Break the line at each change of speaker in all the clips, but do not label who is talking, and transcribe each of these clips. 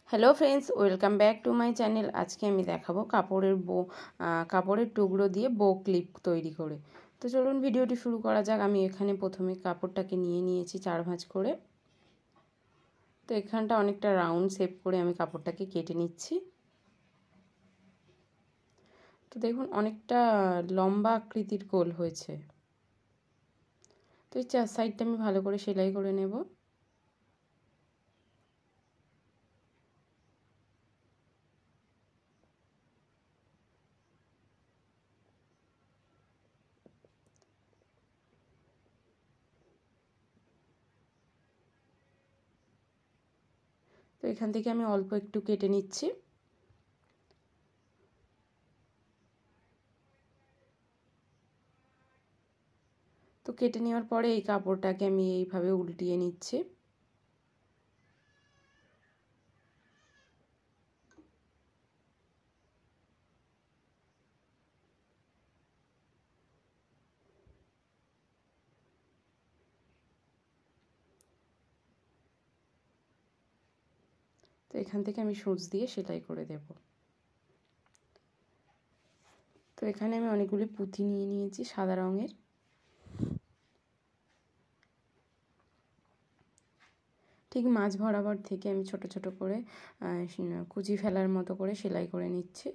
Hello friends welcome back to my channel. आज के देखाबो कापड़ेर टुकरो दिए बो क्लिप तैरी करे। तो चलुन भिडियोटी शुरू करा जाक। आमी एखाने प्रथमे कापड़टाके निये नियेछि 4 भाঁজ करे। तो एखानटा अनेकटा राउंड शेप करे आमी कापड़टाके केटे निচ্ছি। तो देखुन अनेकटा लम्बा आकृतिर गोल हयेছে। तो এই চার সাইডটা আমি ভালো করে সেলাই করে নেব। তো এখান থেকে আমি অল্প একটু কেটে নিচ্ছি। তো কেটে নেওয়ার পরে এই কাপড়টাকে আমি এইভাবে উল্টিয়ে নিচ্ছি। তো এখান থেকে আমি সূচ দিয়ে সেলাই করে দেব। তো এখানে আমি অনেকগুলি পুঁথি নিয়ে নিয়েছি সাদা রঙের। ঠিক মাঝ বরাবর থেকে আমি ছোট ছোট করে কুচি ফেলার মতো করে সেলাই করে নিচ্ছি।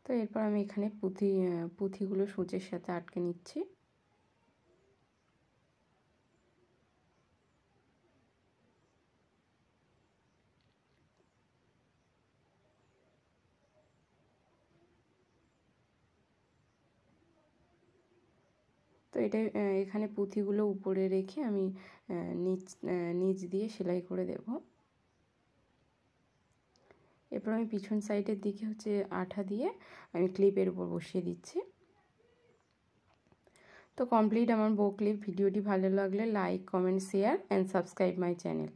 তো এরপর আমি এখানে পুঁথিগুলো সূচের সাথে আটকে নিচ্ছি। তো এটাই এখানে পুঁথিগুলো উপরে রেখে আমি নিচ দিয়ে সেলাই করে দেব। এরপর আমি পিছন সাইডের দিকে আঠা দিয়ে আমি ক্লিপের উপর বসিয়ে দিচ্ছি। তো কমপ্লিট আমার বো ক্লিপ। ভিডিওটি ভালো লাগলে like comment share and subscribe my channel.